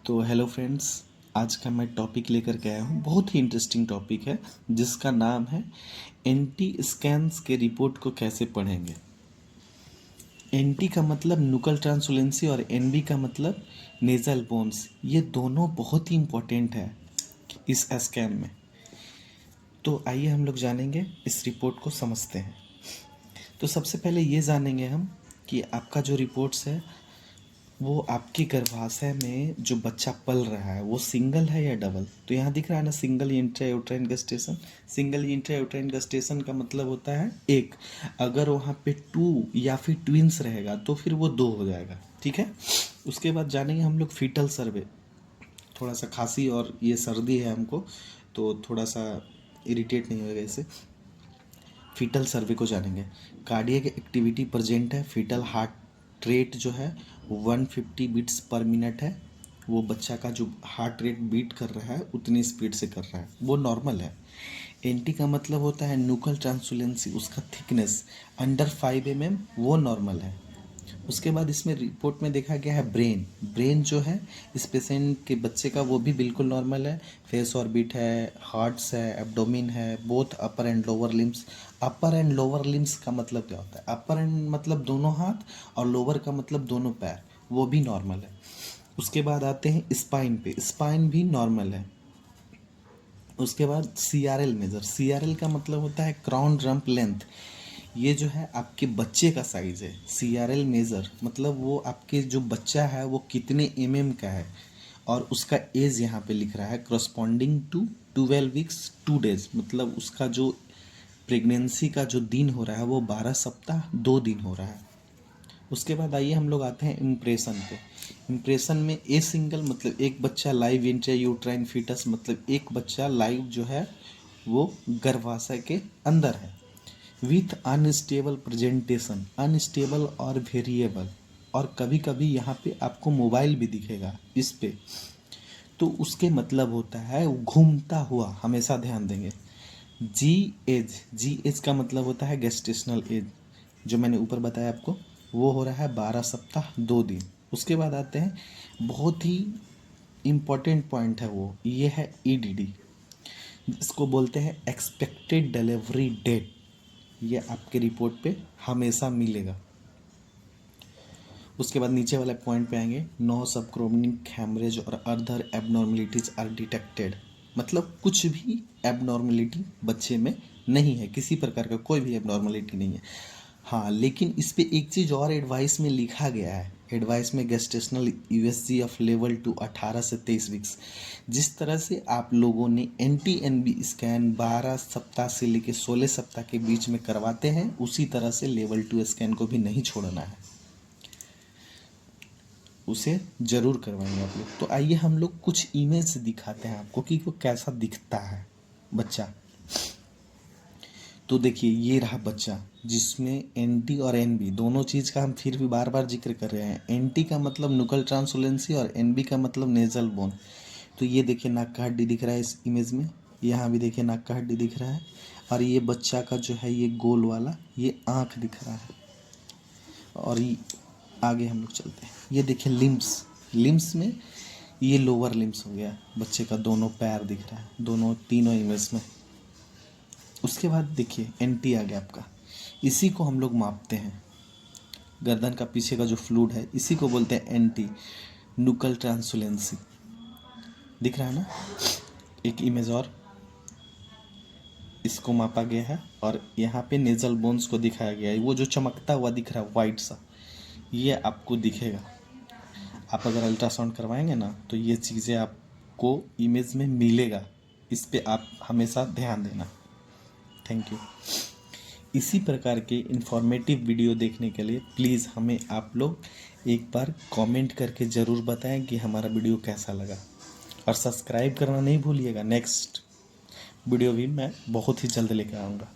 तो hello friends, आज का मैं टॉपिक लेकर के आया हूँ। बहुत ही इंटरेस्टिंग टॉपिक है जिसका नाम है एनटी स्कैन्स के रिपोर्ट को कैसे पढ़ेंगे। एनटी का मतलब नुकल ट्रांसुलेंसी और एनबी का मतलब नेजल बोन्स। ये दोनों बहुत ही इम्पोर्टेंट है इस स्कैन में। तो आइए हम लोग जानेंगे, इस रिपोर्ट को समझते हैं। तो सबसे पहले ये जानेंगे हम कि आपका जो रिपोर्ट्स है वो आपकी गर्भाशय में जो बच्चा पल रहा है वो सिंगल है या डबल। तो यहाँ दिख रहा है ना, सिंगल इंट्रायूटेराइन गस्टेशन। सिंगल इंट्रायूटेराइन गस्टेशन का मतलब होता है एक। अगर वहाँ पे 2 या फिर ट्विंस रहेगा तो फिर वो 2 हो जाएगा। ठीक है। उसके बाद जानेंगे हम लोग फीटल सर्वे। थोड़ा सा खांसी और ये सर्दी है हमको, तो थोड़ा सा इरिटेट नहीं होगा इससे। फीटल सर्वे को जानेंगे। कार्डियक एक्टिविटी प्रेजेंट है। फीटल हार्ट रेट जो है 150 बीट्स पर मिनट है। वो बच्चा का जो हार्ट रेट बीट कर रहा है उतनी स्पीड से कर रहा है, वो नॉर्मल है। एनटी का मतलब होता है नुकल ट्रांसुलेंसी, उसका थिकनेस अंडर 5 mm, वो नॉर्मल है। उसके बाद इसमें रिपोर्ट में देखा गया है ब्रेन जो है इस पेशेंट के बच्चे का वो भी बिल्कुल नॉर्मल है। फेस ऑर्बिट है, हार्ट्स है, एब्डोमिन है, both upper and lower limbs. Upper and lower limbs का मतलब क्या होता है? अपर एंड मतलब दोनों हाथ और लोअर का मतलब दोनों पैर, वो भी नॉर्मल है। उसके बाद आते हैं स्पाइन पे, स्पाइन भी नॉर्मल है। उसके बाद CRL मेजर। CRL का मतलब होता है क्राउन रम्प लेंथ। ये जो है आपके बच्चे का साइज है। CRL मेजर मतलब वो आपके जो बच्चा है वो कितने mm का है, और उसका एज यहाँ पे लिख रहा है करस्पॉन्डिंग टू 12 वीक्स 2 डेज। मतलब उसका जो प्रेगनेंसी का जो दिन हो रहा है वो 12 सप्ताह 2 दिन हो रहा है। उसके बाद आइए हम लोग आते हैं इम्प्रेशन पे। इम्प्रेशन में ए सिंगल मतलब एक बच्चा लाइव इंट्रायूट्राइन फीटस, मतलब एक बच्चा लाइव जो है वो गर्भाशय के अंदर है। विथ अनस्टेबल प्रेजेंटेशन, अनस्टेबल और वेरिएबल, और कभी कभी यहाँ पे आपको मोबाइल भी दिखेगा इस पे, तो उसके मतलब होता है वो घूमता हुआ। हमेशा ध्यान देंगे। जी एज का मतलब होता है गेस्टेशनल एज, जो मैंने ऊपर बताया आपको, वो हो रहा है 12 सप्ताह 2 दिन। उसके बाद आते हैं बहुत ही इम्पॉर्टेंट पॉइंट है, वो ये है EDD, इसको बोलते हैं एक्सपेक्टेड डिलीवरी डेट। ये आपके रिपोर्ट पे हमेशा मिलेगा। उसके बाद नीचे वाले पॉइंट पे आएंगे। नो सबक्रोनिक हैमरेज और अदर एबनॉर्मलिटीज आर डिटेक्टेड। मतलब कुछ भी एबनॉर्मलिटी बच्चे में नहीं है, किसी प्रकार का कोई भी एबनॉर्मलिटी नहीं है। हाँ, लेकिन इस पे एक चीज़ और एडवाइस में लिखा गया है। एडवाइस में गेस्टेशनल USG ऑफ लेवल 2 18 से 23 वीक्स। जिस तरह से आप लोगों ने NT-NB स्कैन 12 सप्ताह से लेकर 16 सप्ताह के बीच में करवाते हैं, उसी तरह से लेवल 2 स्कैन को भी नहीं छोड़ना है, उसे ज़रूर करवाएंगे आप लोग। तो आइए हम लोग कुछ इमेज दिखाते हैं आपको कि वो कैसा दिखता है बच्चा। तो देखिए, ये रहा बच्चा जिसमें NT और NB दोनों चीज़ का हम फिर भी बार बार जिक्र कर रहे हैं। NT का मतलब नुकल ट्रांसुलेंसी और NB का मतलब नेजल बोन। तो ये देखिए नाक का हड्डी दिख रहा है इस इमेज में, यहाँ भी देखिए नाक का हड्डी दिख रहा है, और ये बच्चा का जो है ये गोल वाला ये आँख दिख रहा है। और ये आगे हम लोग चलते हैं। ये देखिए लिम्स में ये लोअर लिम्स हो गया, बच्चे का दोनों पैर दिख रहा है दोनों तीनों इमेज में। उसके बाद देखिए NT आ गया आपका, इसी को हम लोग मापते हैं। गर्दन का पीछे का जो फ्लूइड है इसी को बोलते हैं NT, नुकल ट्रांसुलेंसी। दिख रहा है ना, एक इमेज और इसको मापा गया है, और यहाँ पे नेजल बोन्स को दिखाया गया है। वो जो चमकता हुआ दिख रहा है वाइट सा, ये आपको दिखेगा। आप अगर अल्ट्रासाउंड करवाएंगे ना तो ये चीज़ें आपको इमेज में मिलेगा। इस पे आप हमेशा ध्यान देना। Thank you. इसी प्रकार के इन्फॉर्मेटिव वीडियो देखने के लिए प्लीज़ हमें आप लोग एक बार कमेंट करके ज़रूर बताएं कि हमारा वीडियो कैसा लगा, और सब्सक्राइब करना नहीं भूलिएगा। नेक्स्ट वीडियो भी मैं बहुत ही जल्द लेकर आऊँगा।